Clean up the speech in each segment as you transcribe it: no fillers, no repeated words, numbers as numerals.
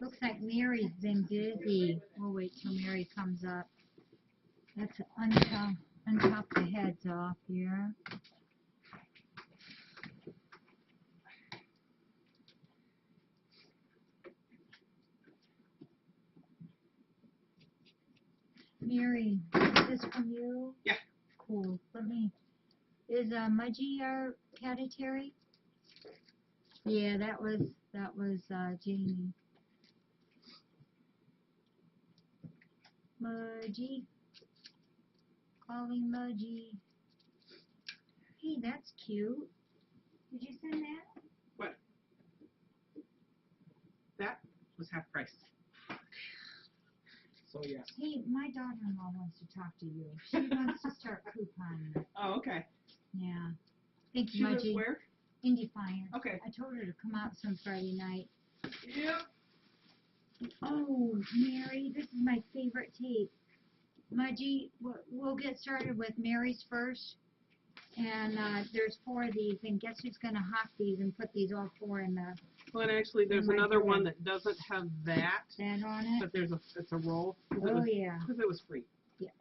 Looks like Mary's been busy. We'll wait till Mary comes up. Let's untop the heads off here. Mary, is this from you? Yeah. Cool. Is Mudgy our Catatary? Yeah, that was Jamie. Mudgy. Calling Mudgy. Hey, that's cute. Did you send that? What? That was half price. So yes. Hey, my daughter-in-law wants to talk to you. She wants to start couponing. Oh, okay. Yeah. Thank you, She lives Mudgy. where? In Defiance. Okay. I told her to come out some Friday night. Yep. Oh, Mary, this is my favorite tape. Mudgy, we'll get started with Mary's first. And there's 4 of these, and guess who's going to hawk these and put these all 4 in the... Well, and actually, there's another one that doesn't have that. That on it? But it's a roll. Oh, yeah. Because it was free. Yeah.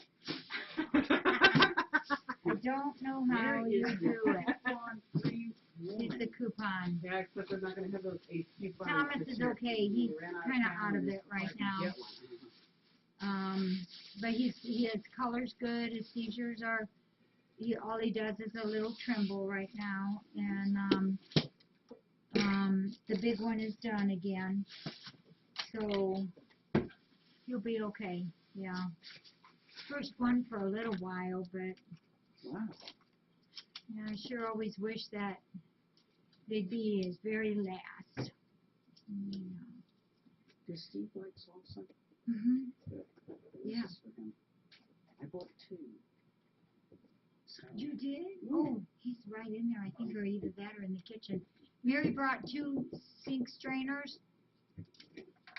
I don't know how you do it. It's the coupon. Yeah, except they're not going to have those 8 coupons. Thomas is okay. He's kind of out of it right now. But he has colors good. His seizures are... all he does is a little tremble right now, and the big one is done again, so he'll be okay. Yeah, first one for a little while, but wow. Yeah, I sure always wish that they'd be his very last. Yeah. Does Steve like salsa? Yeah. I bought 2. You did? Oh, he's right in there. I think, or either that or in the kitchen. Mary brought 2 sink strainers.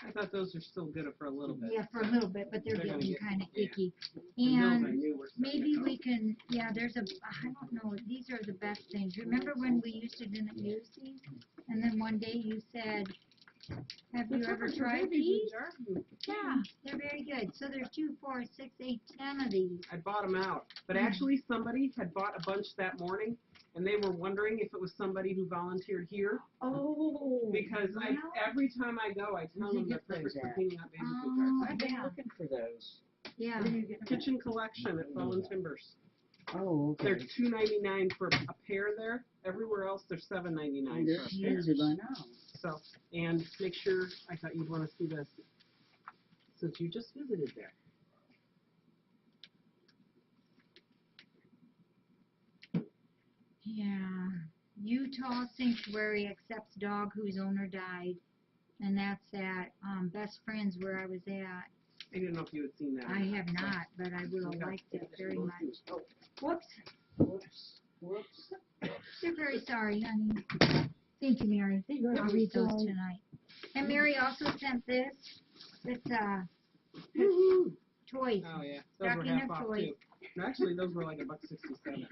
I thought those are still good for a little bit. Yeah, for a little bit, but they're getting kind of icky. Yeah. And maybe we can, I don't know, these are the best things. Remember when we used to didn't use these? And then one day you said, have you ever tried these? Yeah, they're very good. So there's 2, 4, 6, 8, 10 of these. I bought them out. But actually, somebody had bought a bunch that morning, and they were wondering if it was somebody who volunteered here. Oh. Because every time I go, I tell them that they're cleaning up baby food carts. I've been looking for those. Yeah. Kitchen Collection at Fallen Timbers. Oh, okay. They're $2.99 for a pair there. Everywhere else, they're $7.99 for a pair. Expensive, I know. So, and make sure, I thought you'd want to see this, since you just visited there. Yeah. Utah Sanctuary accepts dog whose owner died. And that's at Best Friends where I was at. I didn't know if you had seen that. I have not, but I will like it very much. Whoops. Whoops. They're very sorry, honey. Thank you, Mary. I'll read those tonight. And Mary also sent this. It's toys. Oh, yeah. Those were Stocking half of off, toys. too. No, actually, those were like $1.67.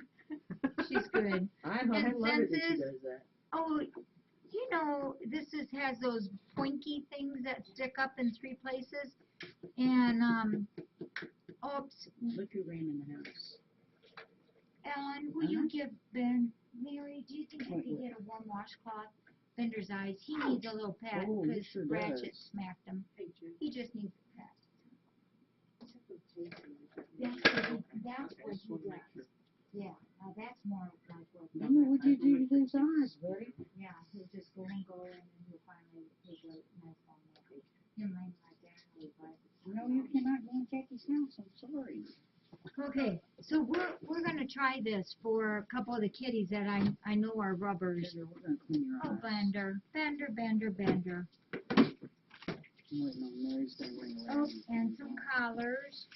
She's good. I love it that she does that. Oh, you know, has those pointy things that stick up in 3 places. And, oops. Look who ran in the house. Ellen, will you give Ben, Mary, do you think you could get a warm washcloth? Bender's eyes. He needs a little pat because Ratchet smacked him. He just needs a pat. That's what he does. Yeah, now that's more like what. What'd you do to those eyes, buddy? Yeah, he'll just go and go, and then he'll finally take a nice long look. Him laying like that, but. No, you cannot go in Jackie's house. I'm sorry. Okay, so we're gonna try this for a couple of the kitties that I know are rubbers. We're gonna clean your eyes. Bender. I'm waiting on Mary's to ring around. Oh, and some collars.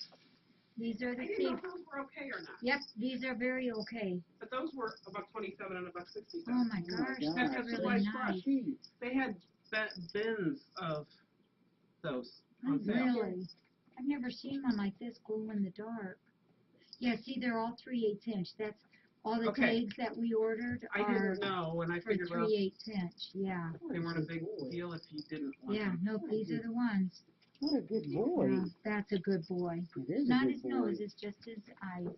These are the I didn't know if those were okay or not. Yep, these are very okay. But those were $1.27 and $1.67. Oh my gosh, That's that's just really like nice. They had bins of those on sale. Really? I've never seen one like this glow in the dark. Yeah, see, they're all 3/8 inch. That's All the Okay. tags that we ordered I are didn't know, and I for figured, well, 3/8 inch, yeah. they weren't a big deal if you didn't want Yeah, them. nope, these are the ones. What a good boy. Yeah, that's a good boy. It is a Not good his boy. nose, it's just his eyes.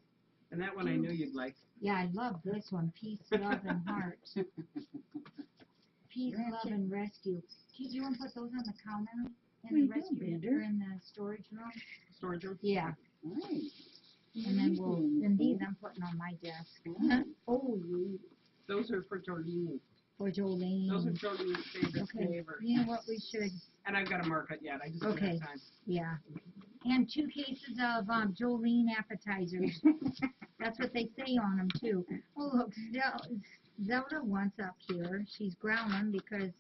And that one I knew you'd like. Yeah, I love this one, Peace, Love, and Heart. Peace, Love, and Rescue. Do you want to put those on the counter in the What are you doing, rescue, Bender? or in the storage room? Storage room? Yeah, Nice. and then and these I'm putting on my desk. Nice. Oh, you, Those are for Jolene. for Jolene. Those are Jolene's favorite Okay, flavors. you know what we should, And I've got to mark it yet. I just don't Okay. have time. yeah. And 2 cases of Jolene appetizers. That's what they say on them, too. Oh, look, Zelda wants up here. She's growling because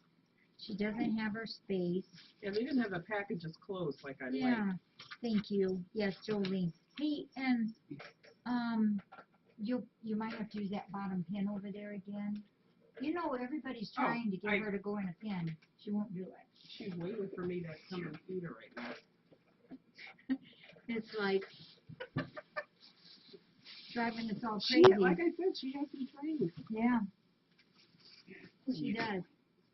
she doesn't have her space. Yeah, they didn't have the packages closed like I'd like. Yeah, thank you. Yes, Jolene. Hey, and you might have to use that bottom pin over there again. You know, everybody's trying to get her to go in a pin. She won't do it. She's waiting for me to come and feed her right now. It's like driving us all She, crazy. like I said, she has to be trained. Yeah, she does.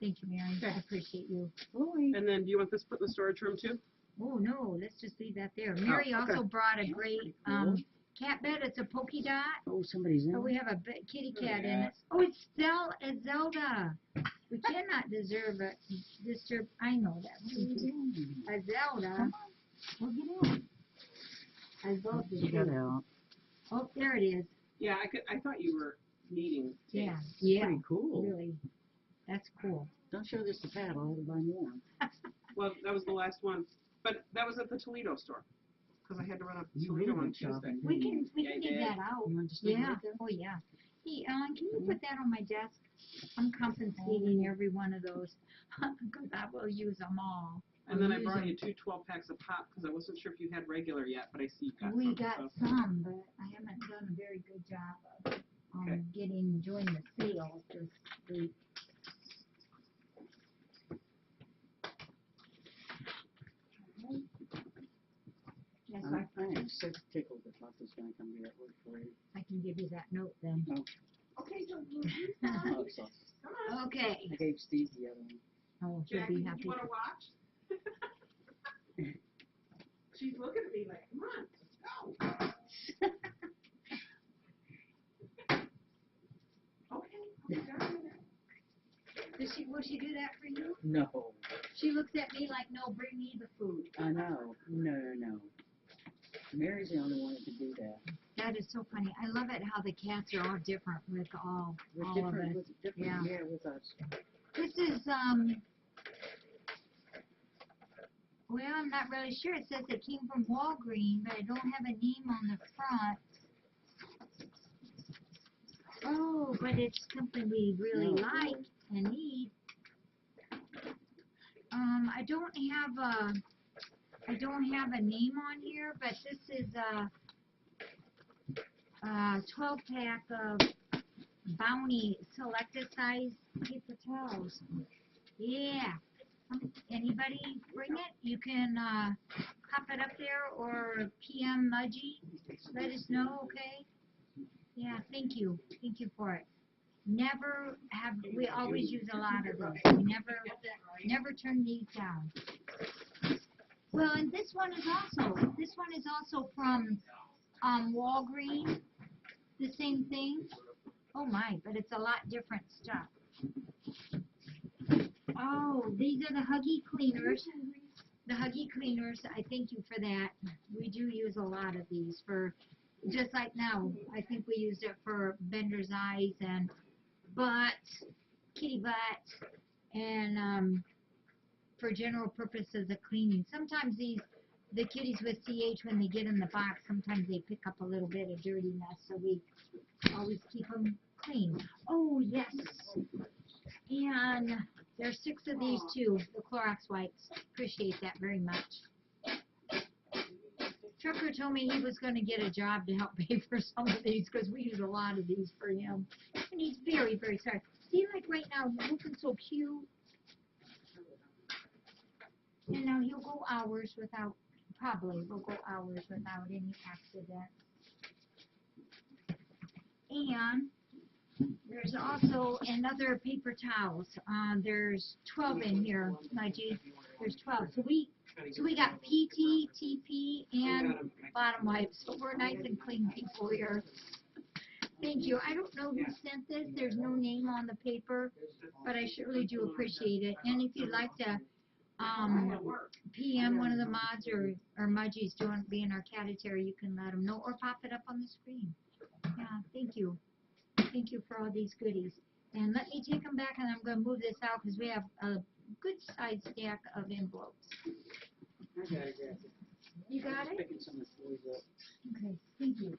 Thank you, Mary. Okay. I appreciate you. Boy. And then, do you want this put in the storage room too? Oh, no, let's just leave that there. Mary okay. also brought a That's great pretty cool. cat bed. It's a polka dot. Oh, somebody's in Oh, we it? have a kitty Oh, cat in yeah. it. Oh, it's Zelda. We cannot disturb. I know that. What are you doing? A Zelda. Come Well, get in. I love this. She got out. Oh, there it is. Yeah, I thought you were needing. Yeah, tapes. yeah. Pretty cool. Really, that's cool. Don't show this to Pat. I'll have to buy more. Well, that was the last one. But that was at the Toledo store. Because I had to run up to You Toledo really on went Tuesday. shopping, We didn't can Yeah, I dig did. that out. You want to stay Yeah. right there? Oh yeah. Hey, Ellen, can you put that on my desk? I'm compensating every one of those because I will use them all. And then I I'll brought use you 2 12-packs of pop because I wasn't sure if you had regular yet, but I see you got We some. got so. some, but I haven't done a very good job of Okay. enjoying the sale this week. Yes, I'm so tickled that Papa's going to come do that work for you. I can give you that note then. Okay, Oh, it's awesome. come on. Okay. I gave Steve the other one. Oh, he'll Jackie, be you happy. want to watch? She's looking at me like, come on, let's go. Okay. Will she do that for you? No. She looks at me like, no, bring me the food. I know. No. Mary's the only one that can do that. That is so funny. I love it how the cats are all different with all We're of different, us. yeah, with us. This is, well, I'm not really sure. It says it came from Walgreens, but I don't have a name on the front. Oh, but it's something we really Oh, like boy. and need. I don't have a name on here, but this is a 12-pack of Bounty selected size paper towels. Yeah. Anybody bring it? You can pop it up there or PM Mudgy. Let us know, okay? Yeah, thank you. Thank you for it. We always use a lot of those. We never turn these down. Well, and this one is also from Walgreens. The same thing. Oh my, but it's a lot different stuff. Oh, these are the Huggy cleaners. The Huggy cleaners, I thank you for that. We do use a lot of these for, just like now, I think we used it for Bender's eyes and butts, kitty butts, and for general purposes of cleaning. Sometimes the kitties with CH, when they get in the box, sometimes they pick up a little bit of dirtiness, so we always keep them clean. Oh, yes. And there's 6 of these too, the Clorox wipes. Appreciate that very much. Trucker told me he was going to get a job to help pay for some of these because we use a lot of these for him. And he's very, very sorry. See, like right now, he's looking so cute. And now he'll go hours without, probably will go hours without any accident. And there's also another paper towels. There's 12 in here, Nigel. There's 12. So we got PT, TP, and bottom wipes. So we're nice and clean people here. Thank you. I don't know who sent this. There's no name on the paper, but I surely do appreciate it. And if you'd like to PM one of the mods or Mudgie's being our cat attire, you can let them know or pop it up on the screen. Yeah, thank you. Thank you for all these goodies. And let me take them back, and I'm going to move this out because we have a good side stack of envelopes. I got it, Jackie. You got it? Picking some of the sleeves up. Okay, thank you.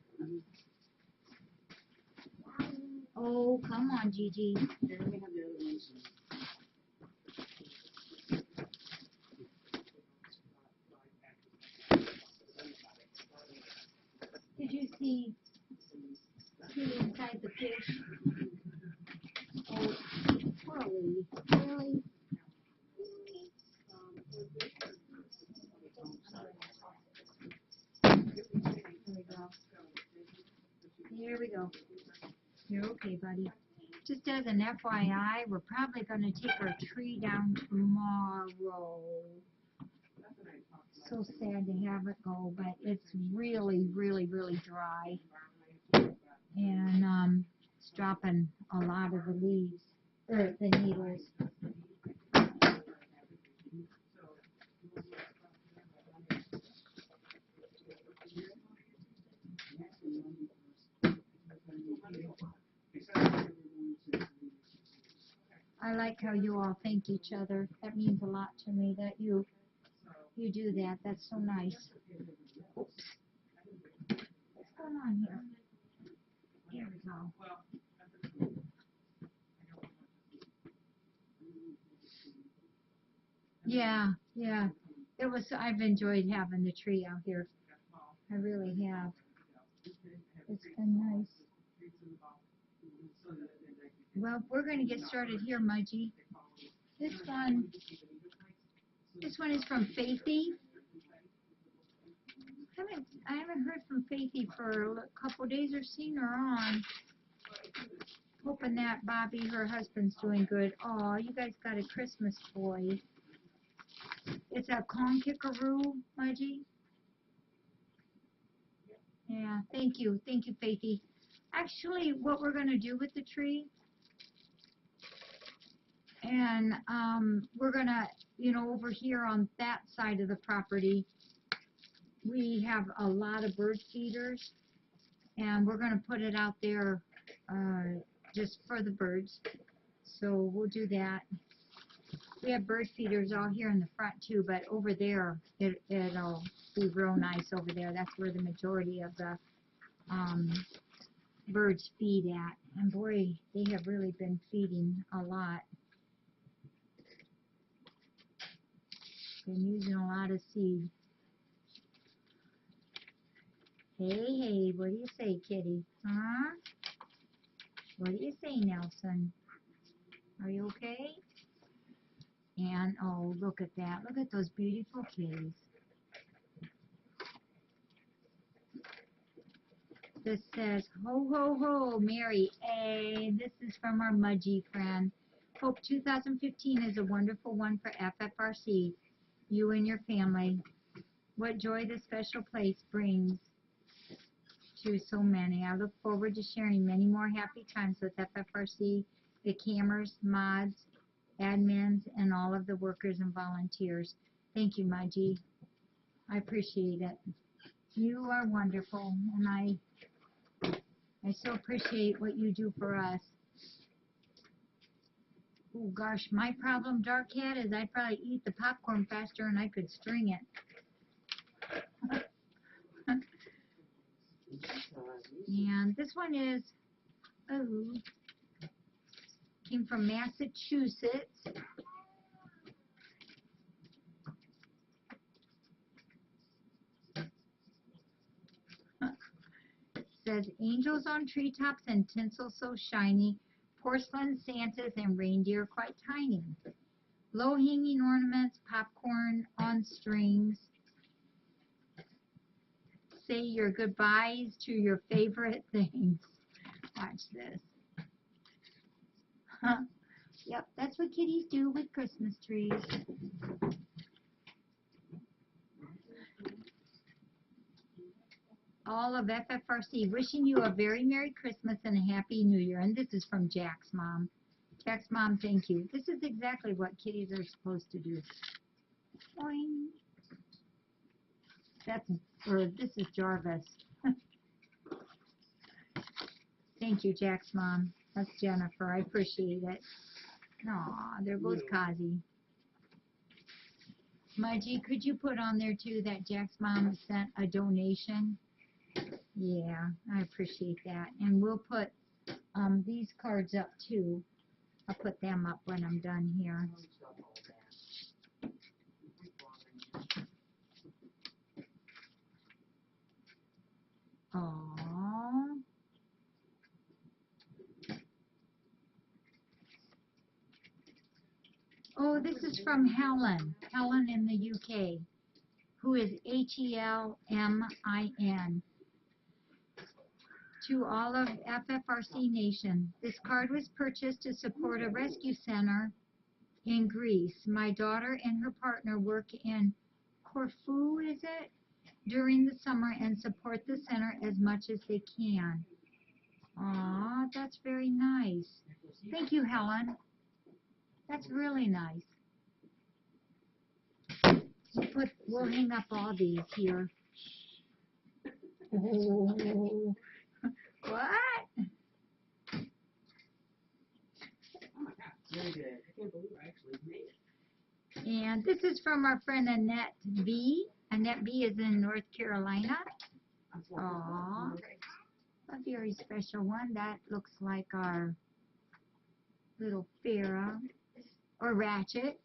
Oh, come on, Gigi. Here, let me have the other ones. Did you see inside the fish? Oh, really? Really? There we go. You're okay, buddy. Just as an FYI, we're probably going to take our tree down tomorrow. So sad to have it go, but it's really, really, really dry. And it's dropping a lot of the leaves, or the needles. I like how you all thank each other. That means a lot to me that you do that. That's so nice. Oops. What's going on here? Here we go. Yeah, yeah. I've enjoyed having the tree out here. I really have. It's been nice. Well, we're going to get started here, Mudgie. This one is from Faithy. I haven't heard from Faithy for a couple days or seen her on. Hoping that Bobby, her husband's doing good. Oh, you guys got a Christmas toy. It's a Kong Kickaroo, Mudgie. Yeah, thank you, Faithy. Actually, what we're going to do with the tree, and we're going to, over here on that side of the property, we have a lot of bird feeders, and we're going to put it out there just for the birds. So we'll do that. We have bird feeders all here in the front too, but over there, it'll be real nice over there. That's where the majority of the birds feed at. And boy, they have really been feeding a lot. Been using a lot of seed. Hey, what do you say, kitty? Huh? What do you say, Nelson? Are you okay? And, oh, look at that. Look at those beautiful kitties. This says, ho, ho, ho, Mary A. This is from our Mudgie friend. Hope 2015 is a wonderful one for FFRC, you and your family. What joy this special place brings to so many. I look forward to sharing many more happy times with FFRC, the cammers, mods, admins, and all of the workers and volunteers. Thank you, Mudgie. I appreciate it. You are wonderful, and I so appreciate what you do for us. Oh gosh, my problem, Dark Cat, is I'd probably eat the popcorn faster and I could string it. And this one is, came from Massachusetts. Says, angels on treetops and tinsel so shiny, porcelain Santas and reindeer quite tiny. Low-hanging ornaments, popcorn on strings. Say your goodbyes to your favorite things. Watch this. Huh. Yep, that's what kitties do with Christmas trees. All of FFRC wishing you a very Merry Christmas and a Happy New Year. And this is from Jack's mom. Jack's mom, thank you. This is exactly what kitties are supposed to do. Boing. This is Jarvis. Thank you, Jack's mom. That's Jennifer. I appreciate it. Aw, there goes Kazi. Mudgy, could you put on there too that Jack's mom sent a donation? Yeah, I appreciate that. And we'll put these cards up too. I'll put them up when I'm done here. Aww. Oh, this is from Helen. Helen in the UK, who is HELMIN. To all of FFRC Nation, this card was purchased to support a rescue center in Greece. My daughter and her partner work in Corfu, is it? During the summer and support the center as much as they can. Aw, that's very nice. Thank you, Helen. That's really nice. We'll hang up all these here. Oh, what? Very good. I can't believe I actually made it. And this is from our friend Annette B. Annette B is in North Carolina. Aww. A very special one. That looks like our little Farrah or Ratchet.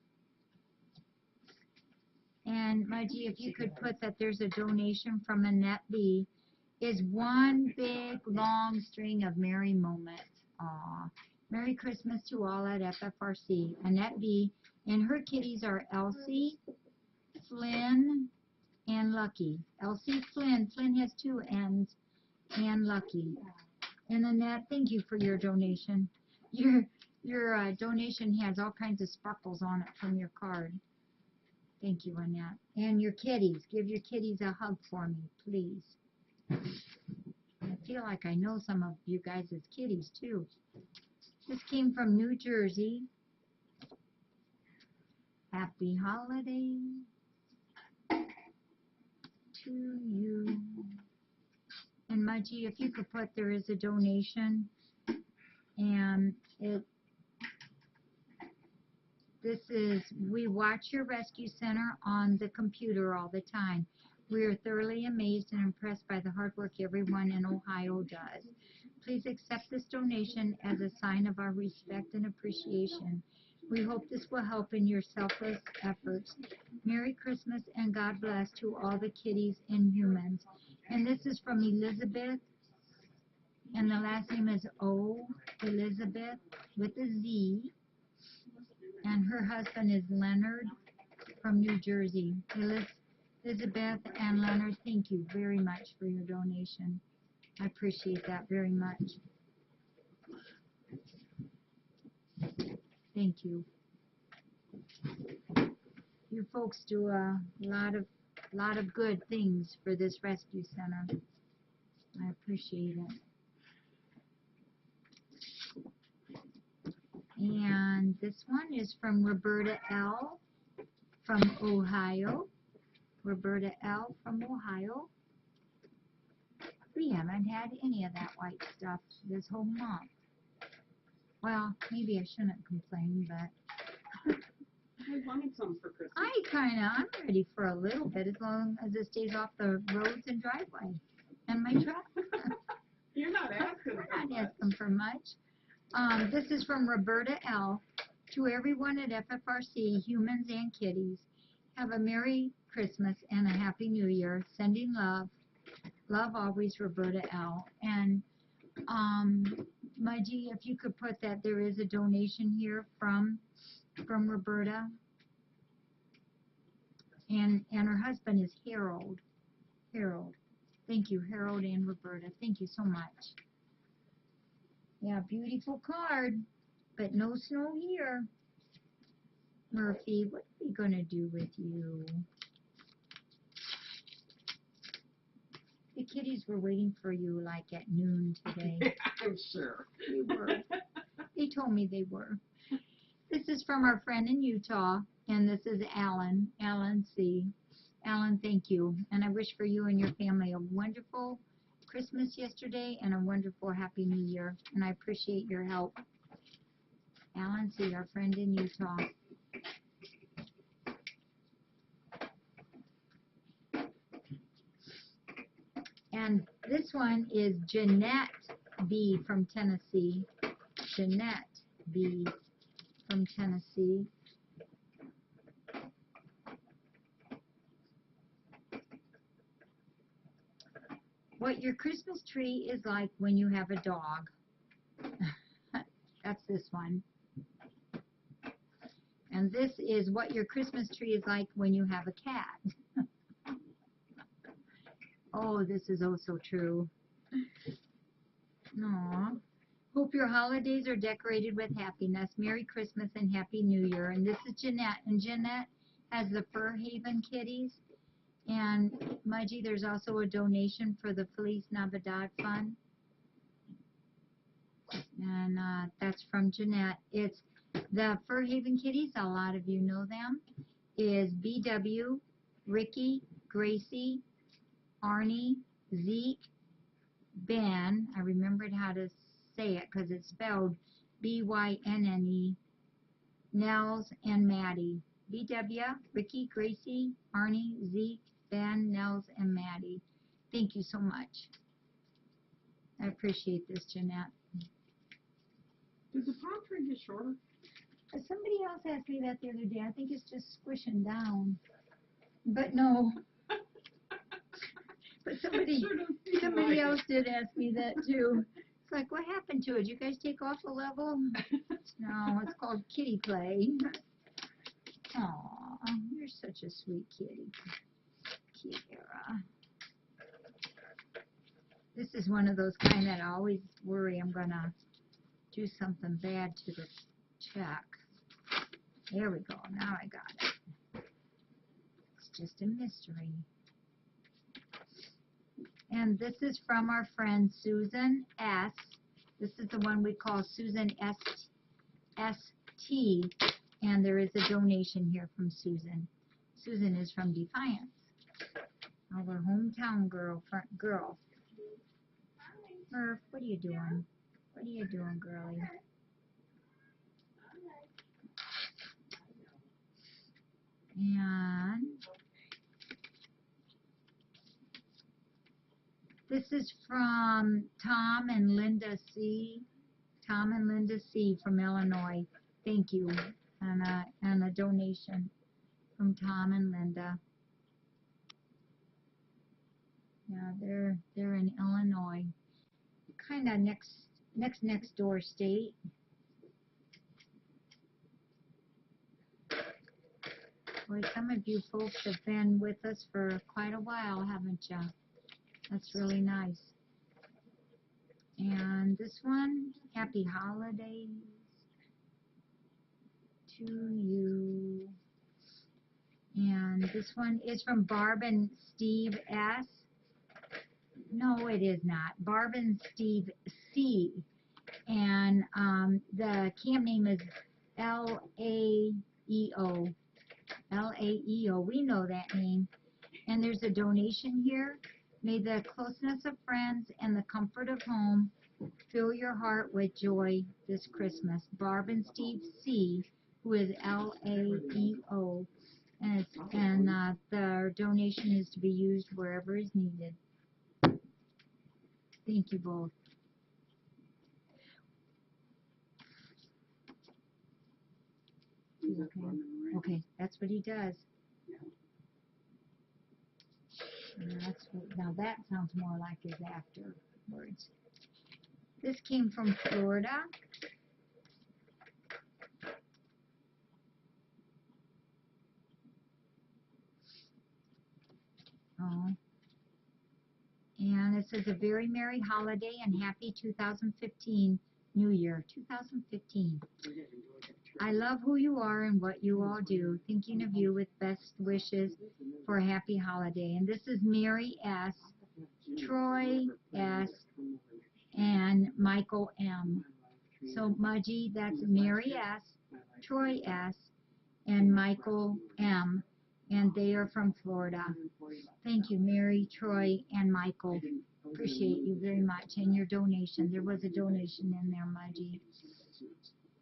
And Mudgy, if you could put that there's a donation from Annette B. Is one big long string of merry moments. Aw. Merry Christmas to all at FFRC. Annette B. And her kitties are Elsie, Flynn, and Lucky. Elsie, Flynn. Flynn has two N's. And Lucky. And Annette, thank you for your donation. Your donation has all kinds of sparkles on it from your card. Thank you, Annette. And your kitties. Give your kitties a hug for me, please. I feel like I know some of you guys as kitties, too. This came from New Jersey. Happy holidays to you. And Mudgy, if you could put there is a donation. And this is, we watch your rescue center on the computer all the time. We are thoroughly amazed and impressed by the hard work everyone in Ohio does. Please accept this donation as a sign of our respect and appreciation. We hope this will help in your selfless efforts. Merry Christmas and God bless to all the kitties and humans. And this is from Elizabeth, and the last name is O, Elizabeth, with a Z. And her husband is Leonard from New Jersey. Elizabeth and Leonard, thank you very much for your donation. I appreciate that very much. Thank you. You folks do a lot of good things for this rescue center. I appreciate it. And this one is from Roberta L. from Ohio. Roberta L. from Ohio. We haven't had any of that white stuff this whole month. Well, maybe I shouldn't complain, but I wanted some for Christmas. I'm ready for a little bit as long as it stays off the roads and driveway and my truck. You're not asking We're for not much. asking for much. This is from Roberta L. To everyone at FFRC, humans and kitties, have a Merry Christmas and a Happy New Year. Sending love. Love always, Roberta L. And Mudgy, if you could put that there is a donation here from Roberta. And her husband is Harold. Harold. Thank you, Harold and Roberta. Thank you so much. Yeah, beautiful card, but no snow here. Murphy, what are we gonna do with you? The kitties were waiting for you like at noon today. I'm sure. They were. They told me they were. This is from our friend in Utah, and this is Alan. Alan C. Alan, thank you. And I wish for you and your family a wonderful Christmas yesterday and a wonderful Happy New Year. And I appreciate your help. Alan C., our friend in Utah. And this one is Jeanette B. from Tennessee. Jeanette B. from Tennessee. What your Christmas tree is like when you have a dog. That's this one. And this is what your Christmas tree is like when you have a cat. Oh, this is oh so true. Aw. Hope your holidays are decorated with happiness. Merry Christmas and Happy New Year. And this is Jeanette. And Jeanette has the Fur Haven kitties. And Mudgy, there's also a donation for the Feliz Navidad Fund. And that's from Jeanette. It's the Fur Haven kitties, a lot of you know them, is BW, Ricky, Gracie, Arnie, Zeke, Ben. I remembered how to say it because it's spelled B-Y-N-N-E, Nels, and Maddie. BW, Ricky, Gracie, Arnie, Zeke, Ben, Nels, and Maddie. Thank you so much. I appreciate this, Jeanette. Did the palm tree get shorter? Somebody else asked me that the other day. I think it's just squishing down. But no. But somebody else did ask me that too. It's like, what happened to it? Did you guys take off a level? No, it's called kitty play. Aw, you're such a sweet kitty. Kiara. This is one of those kind that I always worry I'm gonna do something bad to the check. There we go. Now I got it. It's just a mystery. And this is from our friend Susan S. This is the one we call Susan S.T. And there is a donation here from Susan. Susan is from Defiance. Our hometown girl. Murph, what are you doing? What are you doing, girlie? And this is from Tom and Linda C. Tom and Linda C. from Illinois. Thank you. And a donation from Tom and Linda. Yeah, they're in Illinois. Kind of next door state. Boy, some of you folks have been with us for quite a while, haven't you? That's really nice. And this one, happy holidays to you. And this one is from Barb and Steve S. No, it is not. Barb and Steve C. And the camp name is L-A-E-O. L-A-E-O. We know that name. And there's a donation here. May the closeness of friends and the comfort of home fill your heart with joy this Christmas. Barb and Steve C., who is L-A-E-O. And the donation is to be used wherever is needed. Thank you both. Okay. Okay, that's what he does. Now that sounds more like his afterwards. This came from Florida. Oh. And it says a very merry holiday and happy 2015 New Year, 2015. We did enjoy that trip. I love who you are and what you all do. Thinking of you with best wishes for a happy holiday. And this is Mary S., Troy S., and Michael M. So, Mudgy, that's Mary S., Troy S., and Michael M., and they are from Florida. Thank you, Mary, Troy, and Michael. Appreciate you very much. And your donation. There was a donation in there, Mudgy.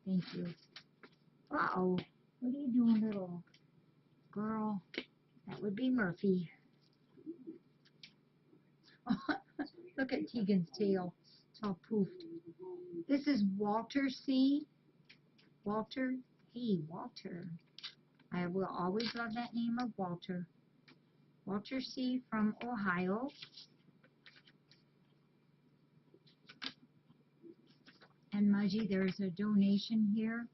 Thank you. Uh-oh. What are you doing, little girl? That would be Murphy. Look at Tegan's tail. It's all poofed. This is Walter C. Walter? Hey, Walter. I will always love that name of Walter. Walter C. from Ohio. And Mudgy, there's a donation here.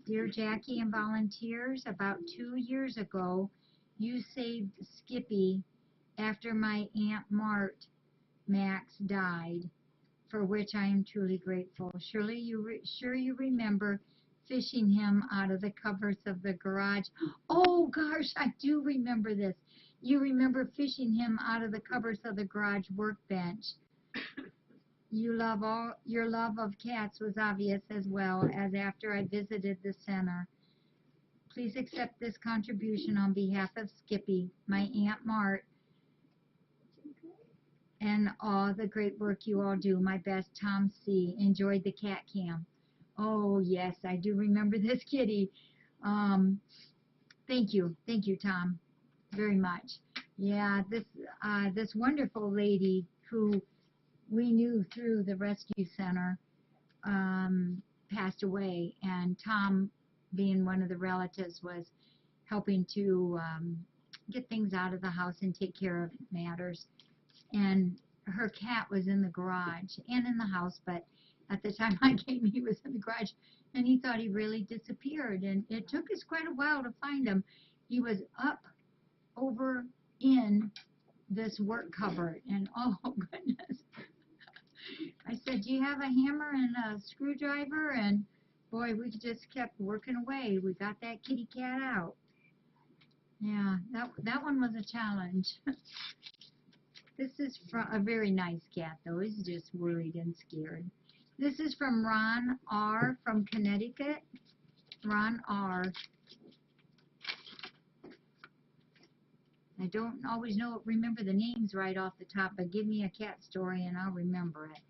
Dear Jackie and volunteers, about 2 years ago, you saved Skippy after my Aunt Mart Max died, for which I am truly grateful. Surely you remember fishing him out of the covers of the garage. Oh gosh, I do remember this. You remember fishing him out of the covers of the garage workbench. Your love of cats was obvious as well as after I visited the center. Please accept this contribution on behalf of Skippy, my Aunt Mart, and all the great work you all do. My best, Tom C. Enjoyed the cat cam. Oh, yes, I do remember this kitty. Thank you, Tom, very much. Yeah, this wonderful lady who we knew through the rescue center passed away, and Tom, being one of the relatives, was helping to get things out of the house and take care of matters. And her cat was in the garage and in the house, but at the time I came, he was in the garage, and he thought he really disappeared, and it took us quite a while to find him. He was up over in this work cupboard, and oh goodness. I said, do you have a hammer and a screwdriver? And boy, we just kept working away. We got that kitty cat out. Yeah, that one was a challenge. This is from a very nice cat, though. He's just worried and scared. This is from Ron R. from Connecticut. Ron R. I don't always remember the names right off the top, but give me a cat story and I'll remember it.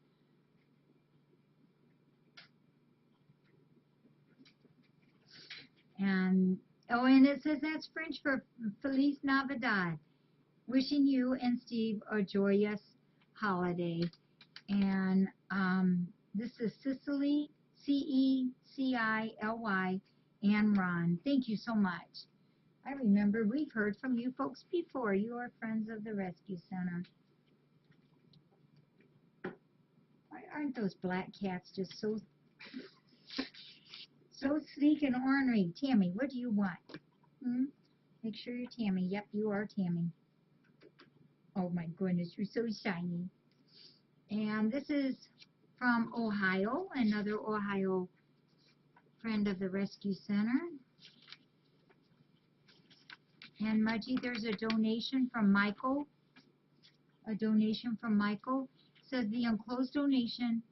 And it says that's French for Feliz Navidad. Wishing you and Steve a joyous holiday. And this is Cecily, Cecily, and Ron. Thank you so much. I remember we've heard from you folks before. You are friends of the Rescue Center. Aren't those black cats just so sleek and ornery? Tammy, what do you want? Make sure you're Tammy. Yep, you are Tammy. Oh my goodness, you're so shiny. And this is from Ohio, another Ohio friend of the Rescue Center. And Mudgy, there's a donation from Michael. A donation from Michael. Says the enclosed donation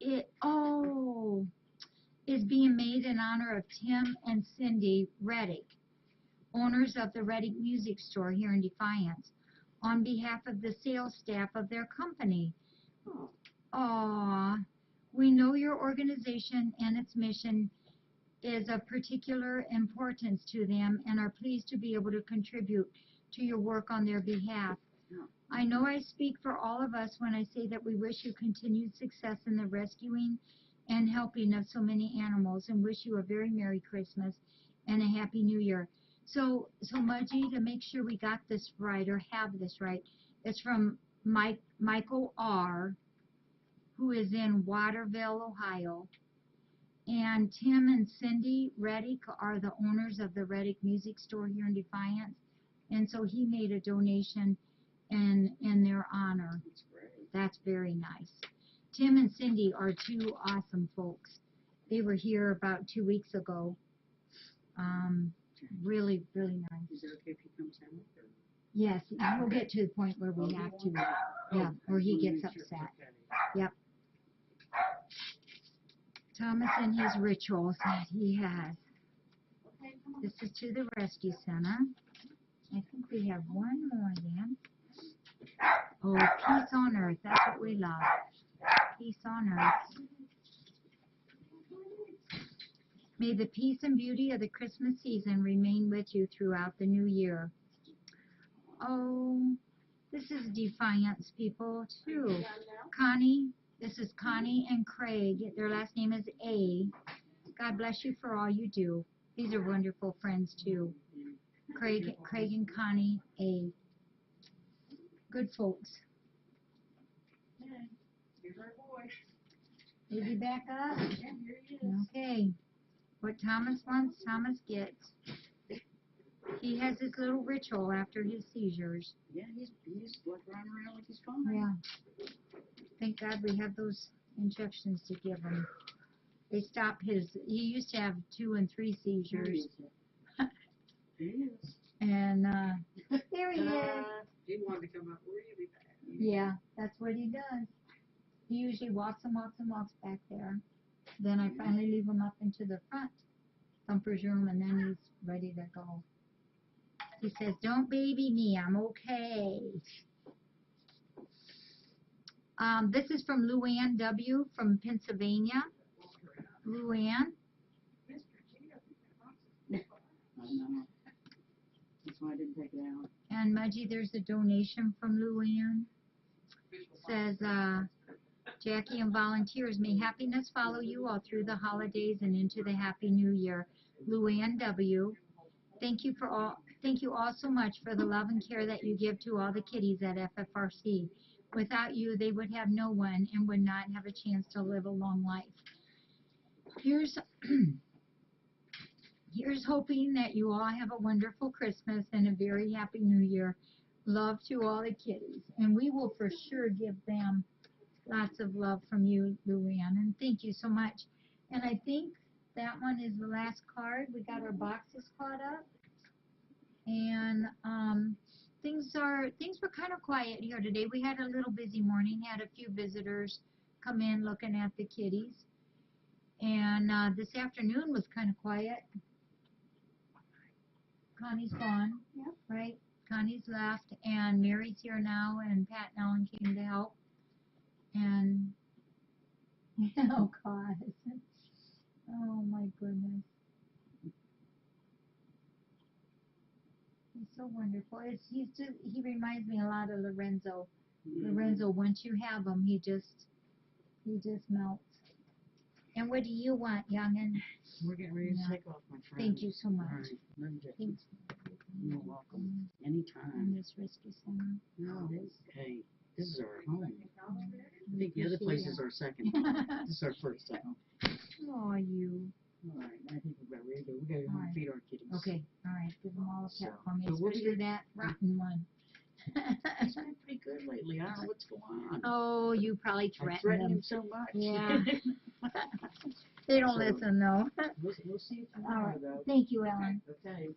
is being made in honor of Tim and Cindy Reddick, owners of the Reddick Music Store here in Defiance, on behalf of the sales staff of their company. Aww. We know your organization and its mission is of particular importance to them and are pleased to be able to contribute to your work on their behalf. I know I speak for all of us when I say that we wish you continued success in the rescuing and helping of so many animals, and wish you a very Merry Christmas and a Happy New Year. So Mudgy, to make sure we got this right or have this right, it's from Michael R., who is in Waterville, Ohio. And Tim and Cindy Reddick are the owners of the Reddick Music Store here in Defiance. And so he made a donation in their honor. That's great. That's very nice. Tim and Cindy are two awesome folks. They were here about 2 weeks ago. Really, really nice. Is it okay if he comes down? Yes, we'll get to the point where we have to. Yeah, where he gets upset. Yep. Thomas and his rituals that he has. This is to the rescue center. I think we have one more then. Oh, peace on earth. That's what we love. Peace on earth. May the peace and beauty of the Christmas season remain with you throughout the new year. Oh, this is Defiance people too. Connie, this is Connie and Craig. Their last name is A. God bless you for all you do. These are wonderful friends too. Craig and Connie A. Good folks. Here's our boy. Is he back up? Yeah, here he is. Okay. What Thomas wants, Thomas gets. He has his little ritual after his seizures. Yeah, he's like running around like he's fine. Yeah. Thank God we have those injections to give him. They stop his, he used to have 2 and 3 seizures. He is. And, there he is. He wanted to come up really bad. Yeah, that's what he does. He usually walks back there. Then I finally leave him up into the front Thumper's room, and then he's ready to go. He says, "Don't baby me, I'm okay." This is from Luann W. from Pennsylvania. Luann. I know. That's why I didn't take it out. And Mudgy, there's a donation from Luann. Says, Jackie and volunteers, may happiness follow you all through the holidays and into the happy new year. Luann W. Thank you all so much for the love and care that you give to all the kiddies at FFRC. Without you, they would have no one and would not have a chance to live a long life. Here's hoping that you all have a wonderful Christmas and a very happy New Year. Love to all the kiddies. And we will for sure give them lots of love from you, Luann. And thank you so much. And I think that one is the last card. We got our boxes caught up. And things were kind of quiet here today. We had a little busy morning, had a few visitors come in looking at the kitties. And this afternoon was kind of quiet. Connie's gone, right? Connie's left, and Mary's here now, and Pat and Ellen came to help. And, oh, God. Oh, my goodness. He's so wonderful. He reminds me a lot of Lorenzo. Lorenzo, once you have him, he just melts. And what do you want, youngin? We're getting ready to take off, my friend. Thank you so much. All right. Let me just, Thanks. you're welcome. In Anytime. this rescue center. No, hey, this is our home. I think the other place is our second. This is our first home. Oh, you. All right, I think we're ready to go. We gotta go All right. feed our kitties. Okay, all right. Give them all a So, pet for me, but we'll be especially that rotten one. He's been pretty good lately. I don't know what's going on. Oh, you probably I threatened threatened them. him so much. Yeah. They don't So- listen, though. We'll see you All tomorrow, right. though. Thank you, Ellen. Okay.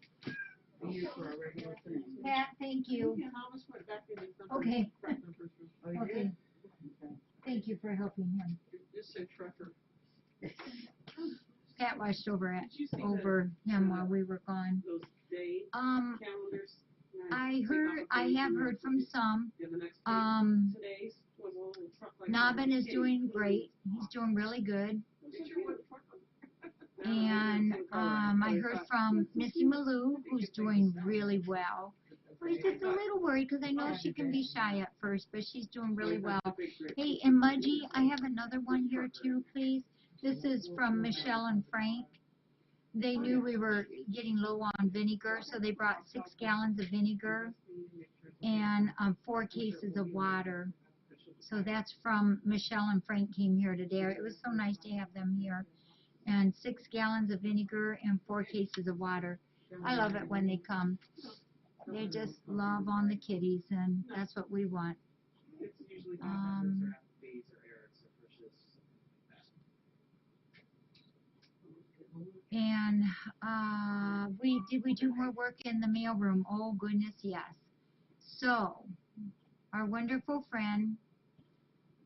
Be here for our regular thing. Pat, thank you. Thomas went back into Thumper's Okay. Thumper's room. Oh, you Okay. did? Okay. Thank you for helping him. Just said trucker. Pat watched over Did you see him while we were gone. those day calendars? I have heard from some. Yeah, the next day. Today's was a little truck like Nobbin that. is doing great. He's doing really good. And I heard from Missy Malou, who's doing really well. I was just a little worried because I know she can be shy at first, but she's doing really well. Hey, and Mudgy, I have another one here too, please. This is from Michelle and Frank. They knew we were getting low on vinegar, so they brought 6 gallons of vinegar and 4 cases of water. So that's from Michelle and Frank came here today. It was so nice to have them here. And 6 gallons of vinegar and 4 cases of water. I love it when they come. They just love on the kitties, and that's what we want. And did we do more work in the mailroom? Oh goodness, yes. So our wonderful friend,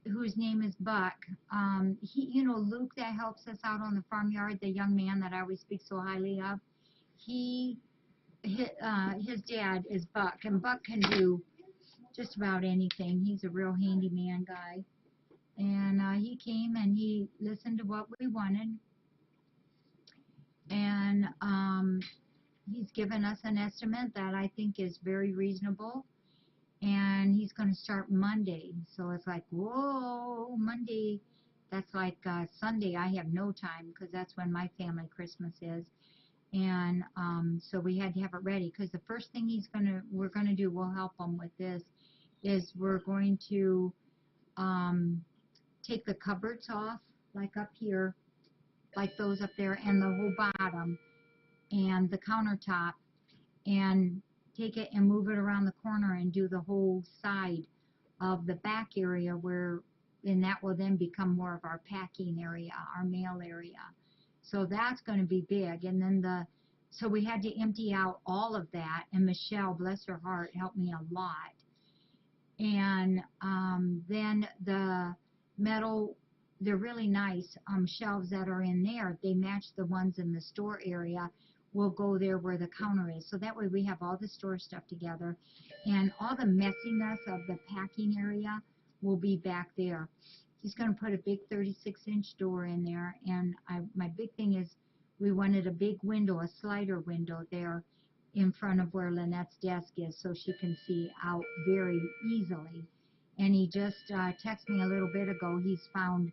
whose name is Buck, Luke that helps us out on the farmyard, the young man that I always speak so highly of. His dad is Buck, and Buck can do just about anything. He's a real handyman guy. And he came and he listened to what we wanted. And he's given us an estimate that I think is very reasonable. And he's going to start Monday. So it's like, whoa, Monday. That's like Sunday. I have no time because that's when my family Christmas is. And so we had to have it ready because the first thing we're going to do, we'll help him with this, is we're going to take the cupboards off, like up here, like those up there, and the whole bottom, and the countertop, and take it and move it around the corner and do the whole side of the back area and that will then become more of our packing area, our mail area. So that's going to be big. And then so we had to empty out all of that, and Michelle, bless her heart, helped me a lot. And then the metal, they're really nice shelves that are in there. They match the ones in the store area. We'll go there where the counter is. So that way we have all the store stuff together. And all the messiness of the packing area will be back there. He's going to put a big 36-inch door in there. And my big thing is we wanted a big window, a slider window there in front of where Lynette's desk is so she can see out very easily. And he just texted me a little bit ago. He's found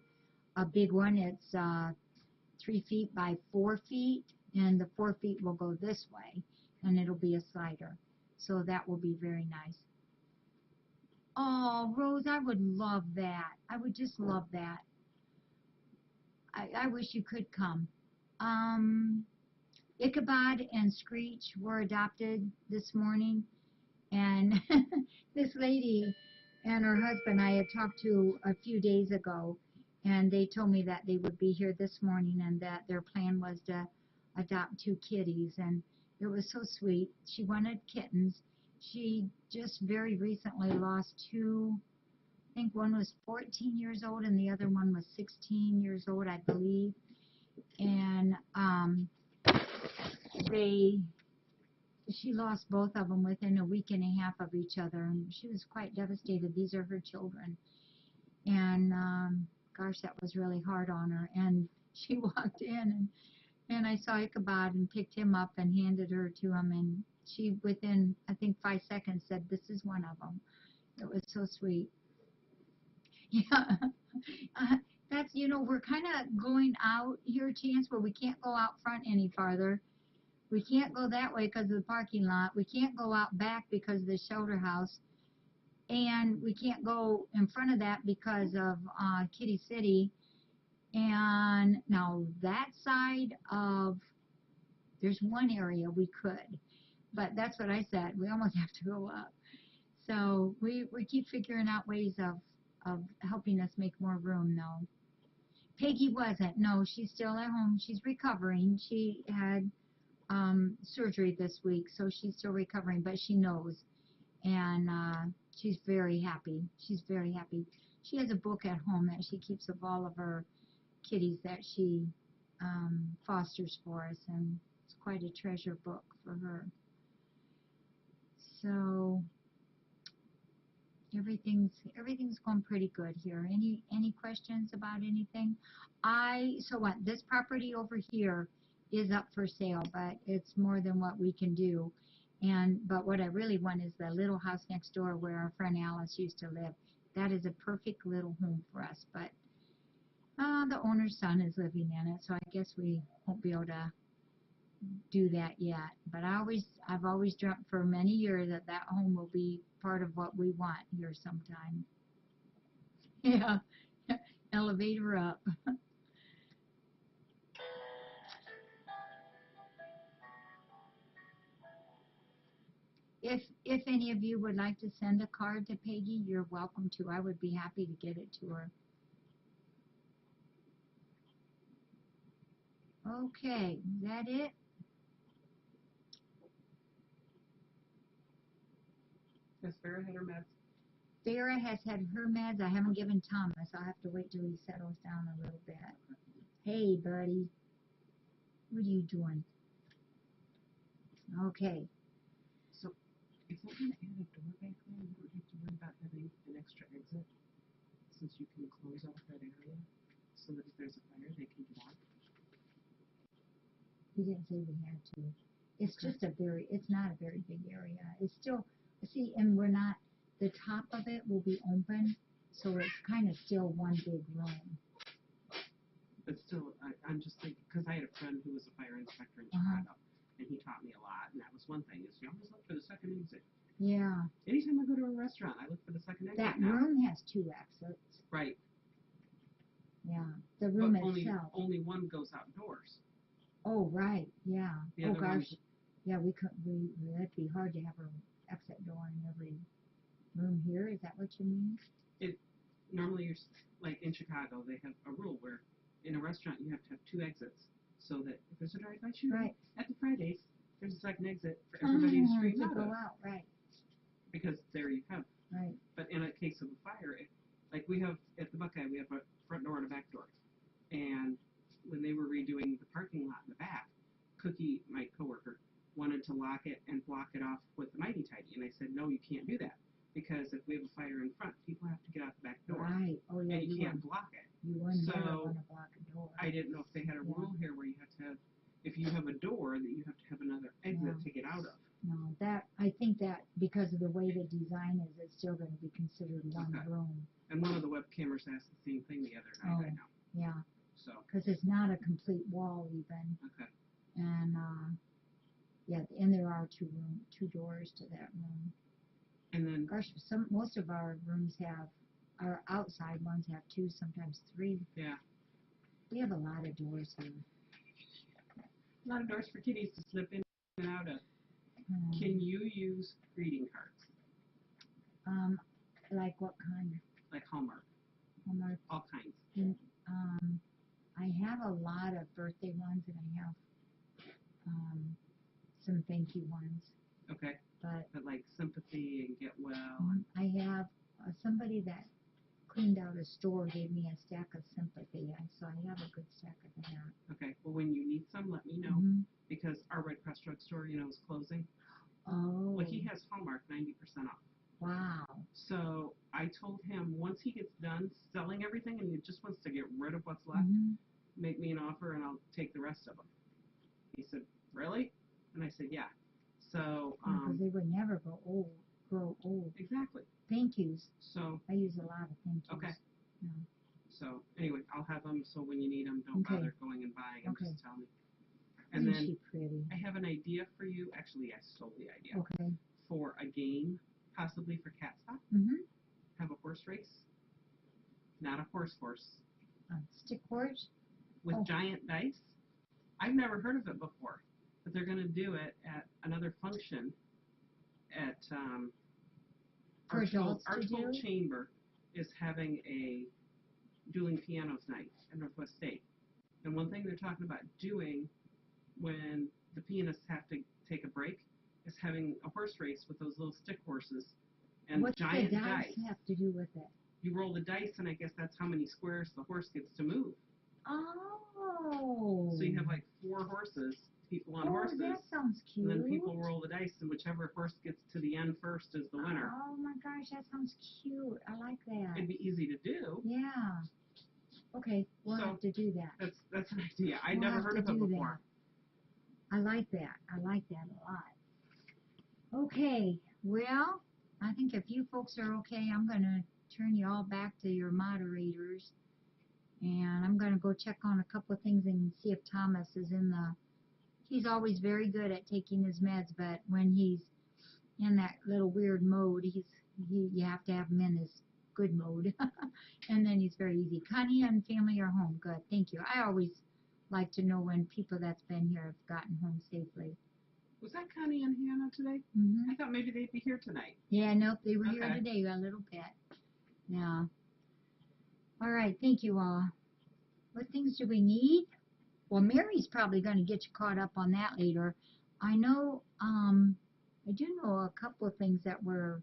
a big one. It's 3 feet by 4 feet, and the 4 feet will go this way, and it'll be a slider. So that will be very nice. Oh, Rose, I would love that. I would just love that. I wish you could come. Ichabod and Screech were adopted this morning, and this lady and her husband I had talked to a few days ago, and they told me that they would be here this morning and that their plan was to adopt 2 kitties, and it was so sweet. She wanted kittens. She just very recently lost 2. I think one was 14 years old and the other one was 16 years old, I believe. And she lost both of them within a week and a half of each other, and she was quite devastated. These are her children. And gosh, that was really hard on her. And she walked in, and I saw Ichabod and picked him up and handed her to him, and she, within, I think, 5 seconds, said, "This is one of them." It was so sweet. Yeah. That's, we're kind of going out here, Chance, where we can't go out front any farther. We can't go that way because of the parking lot. We can't go out back because of the shelter house. And we can't go in front of that because of Kitty City. And now that side of, there's one area we could. But that's what I said. We almost have to go up. So we keep figuring out ways of helping us make more room, though. Peggy wasn't. No, she's still at home. She's recovering. She had surgery this week, so she's still recovering, but she knows. And she's very happy. She's very happy. She has a book at home that she keeps of all of her kitties that she fosters for us, and it's quite a treasure book for her. So everything's going pretty good here. Any questions about anything? This property over here is up for sale, but it's more than what we can do. But what I really want is the little house next door where our friend Alice used to live. That is a perfect little home for us, but the owner's son is living in it, so I guess we won't be able to do that yet. But I've always dreamt for many years that home will be part of what we want here sometime. Yeah, elevator up. If any of you would like to send a card to Peggy, you're welcome to. I would be happy to get it to her. Okay, is that it? Has Farrah had her meds? Farrah has had her meds. I haven't given Thomas. I'll have to wait till he settles down a little bit. Hey, buddy. What are you doing? Okay. So, if we're gonna add a door back there, you don't have to worry about having an extra exit, since you can close off that area, so that if there's a fire, they can get out. He didn't say we had to. It's Okay. just it's not a very big area. It's still, see, and we're not, the top of it will be open, so it's kind of still one big room. But still, I'm just thinking, because I had a friend who was a fire inspector in Uh-huh. Chicago, and he taught me a lot, and that was one thing, is you always look for the second exit. Yeah. Anytime I go to a restaurant, I look for the second exit That now. room has 2 exits. Right, Yeah. The but room only itself. one goes outdoors. Oh, right. Yeah. The Oh, other gosh. one, Yeah, that'd be hard to have an exit door in every room here. Is that what you mean? normally you're, like in Chicago, they have a rule where in a restaurant you have to have 2 exits, so that if there's a drive-by shooting Right. at the Fridays, there's a second exit for everybody to stream to out go of, out. Right. because there you have. Right. But in a case of a fire, like we have at the Buckeye, we have a front door and a back door. And when they were redoing the parking lot in the back, Cookie, my coworker, wanted to lock it and block it off with the Mighty Tidy. And I said, no, you can't do that. Because if we have a fire in front, people have to get out the back door. Right. Oh, yeah. And you can't block it. You wouldn't So, never want to block a door. I didn't know if they had a rule here where you have to have, if you have a door, that you have to have another exit to get out of. No, I think that because of the way the design is, it's still going to be considered one Okay. room. And one of the web cameras asked the same thing the other night, I know. Yeah. So, Because it's not a complete wall even. okay. And, yeah, and there are 2 doors to that room. And then, Gosh, most of our rooms our outside ones have 2, sometimes 3. yeah, We have a lot of doors here. a lot of doors for kitties to slip in and out of. Can you use greeting cards? Like what kind? Like Hallmark, Hallmark? all kinds. I have a lot of birthday ones, and I have some thank you ones. Okay. But like sympathy and get well. I have somebody that cleaned out a store gave me a stack of sympathy, so I have a good stack of that. Okay. Well, when you need some, let me know, Mm-hmm. because our Red Cross drugstore, is closing. Oh. Well, he has Hallmark 90% off. Wow. So I told him once he gets done selling everything and he just wants to get rid of what's left, Mm-hmm. make me an offer and I'll take the rest of them. He said, really? And I said, yeah. So, Because they would never grow old. Exactly. Thank yous. So. I use a lot of thank yous. Okay. Yeah. So anyway, I'll have them. So when you need them, don't bother going and buying them. Just tell me. And Isn't then she pretty? I have an idea for you. Actually, I stole the idea. Okay. For a game, possibly for Cat Stop. Mm-hmm. Have a horse race. Not a horse. Stick horse? With giant dice. I've never heard of it before, but they're going to do it at another function at For adults to do? Archbold Chamber is having a dueling pianos night at Northwest State. And one thing they're talking about doing when the pianists have to take a break is having a horse race with those little stick horses and giant dice. What does the dice have to do with it? You roll the dice, and I guess that's how many squares the horse gets to move. Oh. So you have like 4 horses, people on horses. Oh, that sounds cute. And then people roll the dice, and whichever horse gets to the end first is the winner. Oh my gosh, that sounds cute. I like that. It'd be easy to do. Yeah. Okay, we'll have to do that. That's an idea. I'd never heard of it before. That. I like that. I like that a lot. Okay, well, I think if you folks are okay, I'm going to turn you all back to your moderators. And I'm going to go check on a couple of things and see if Thomas is he's always very good at taking his meds, but when he's in that little weird mode, you have to have him in his good mode. And then he's very easy. Connie and family are home. Good. Thank you. I always like to know when people that's been here have gotten home safely. Was that Connie and Hannah today? Mm-hmm. I thought maybe they'd be here tonight. Yeah, nope, they were here today a little bit. Yeah. All right, thank you all. What things do we need? Well, Mary's probably going to get you caught up on that later. I know, I do know a couple of things that we're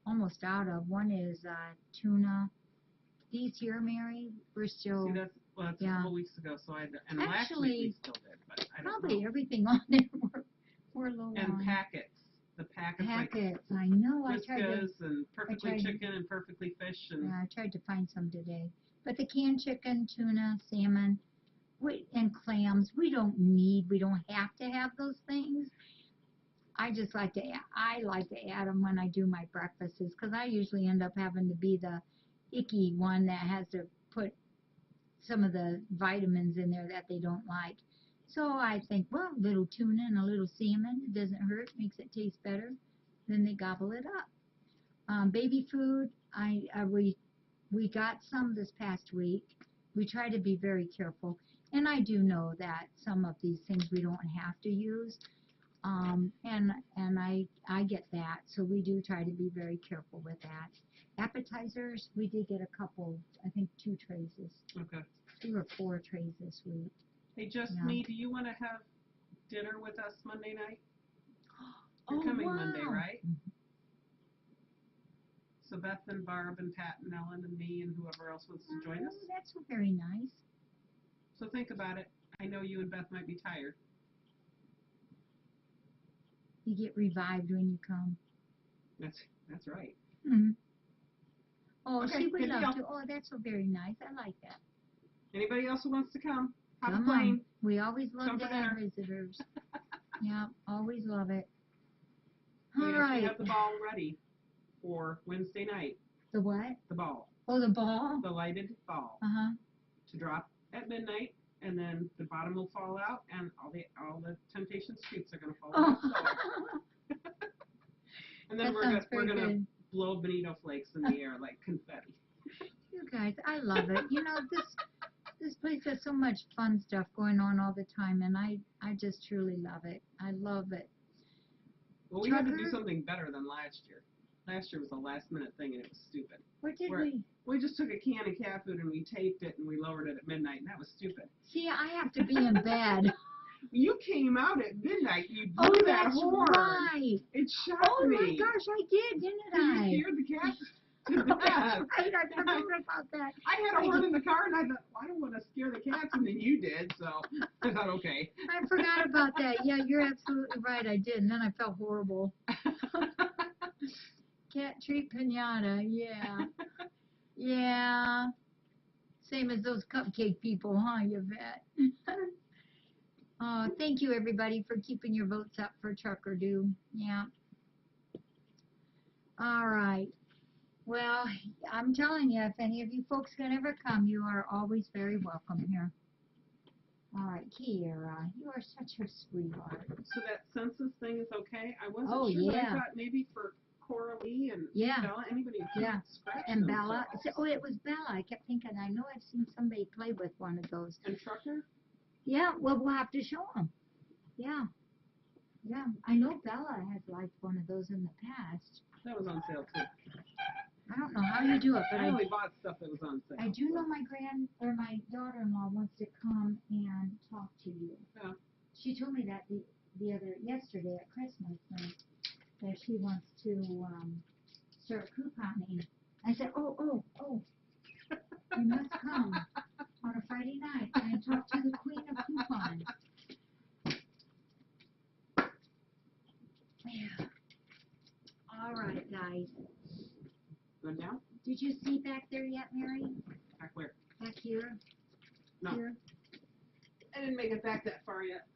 almost out of. One is tuna. These here, Mary, we're still See, that's a yeah. couple weeks ago, so and last Actually, week we still did, but I don't probably know. everything on there we're low And on. packets. The packets, Packets, I know. I tried to. Whiskas and Perfectly tried to- Chicken and Perfectly Fish and Yeah, I tried to find some today. But the canned chicken, tuna, salmon, and clams, we don't have to have those things. I just like to add them when I do my breakfasts because I usually end up having to be the icky one that has to put some of the vitamins in there that they don't like. So I think, well, a little tuna and a little salmon, it doesn't hurt, makes it taste better. Then they gobble it up. Baby food, we got some this past week. We try to be very careful. And I do know that some of these things we don't have to use. And I get that. So we do try to be very careful with that. Appetizers, we did get a couple, I think 2 trays okay. 2 or 4 trays this week. Hey, just Yeah. me, do you want to have dinner with us Monday night? You're Oh, coming wow. Monday, right? So Beth and Barb and Pat and Ellen and me and whoever else wants to join us. Oh, that's very nice. So think about it. I know you and Beth might be tired. You get revived when you come. That's right. Mm-hmm. Oh, Okay, she would good love deal. to. Oh, that's so very nice. I like that. Anybody else who wants to come? Hop a Come plane. on. We always love Come to for have dinner. visitors. Yeah, always love it. We All actually right. have the ball ready for Wednesday night. The what? The ball. Oh, the ball? The lighted ball. Uh-huh. To drop at midnight, and then the bottom will fall out, and all the Temptation Streets are going to fall out. Oh. So. And then That we're sounds gonna very good. blow bonito flakes in the air like confetti. You guys, I love it. You know, this place has so much fun stuff going on all the time, and I just truly love it. I love it. Well, we had to do Trucker? something better than last year. Last year was a last minute thing, and it was stupid. What did Where- we? We just took a can of cat food and we taped it and we lowered it at midnight, and that was stupid. See, I have to be in bed. You came out at midnight. You blew Oh, that that's horn. right. It shocked Oh me. my gosh, I did, didn't I? You scared the cat to death. Right, I forgot about that. I had a horn in the car, and I thought, well, I don't want to scare the cats, and then you did, so I thought, okay. I forgot about that. Yeah, you're absolutely right. I did, and then I felt horrible. Cat treat pinata. Yeah. Yeah. Same as those cupcake people, huh, you bet? Thank you, everybody, for keeping your votes up for Trucker Do. Yeah. All right. Well, I'm telling you, if any of you folks can ever come, you are always very welcome here. All right, Kiera, you are such a sweetheart. So that census thing is okay? I wasn't Oh, sure, but yeah. I thought maybe for Coralie and Yeah. Bella, anybody who Yeah. can't scratch And Bella. themselves. Oh, it was Bella. I kept thinking, I know I've seen somebody play with one of those. And Trucker? Yeah, well, we'll have to show them. Yeah. Yeah, I know Bella has liked one of those in the past. That was on sale, too. I don't know how you do it, but I only bought stuff that was on sale. I do know my daughter-in-law wants to come and talk to you. Yeah. She told me that yesterday at Christmas that she wants to start couponing. I said, oh, you must come on a Friday night and talk to the queen of coupons. Yeah. All right, guys. Good now? Did you see back there yet, Mary? Back where? Back here? No. Here? I didn't make it back that far yet.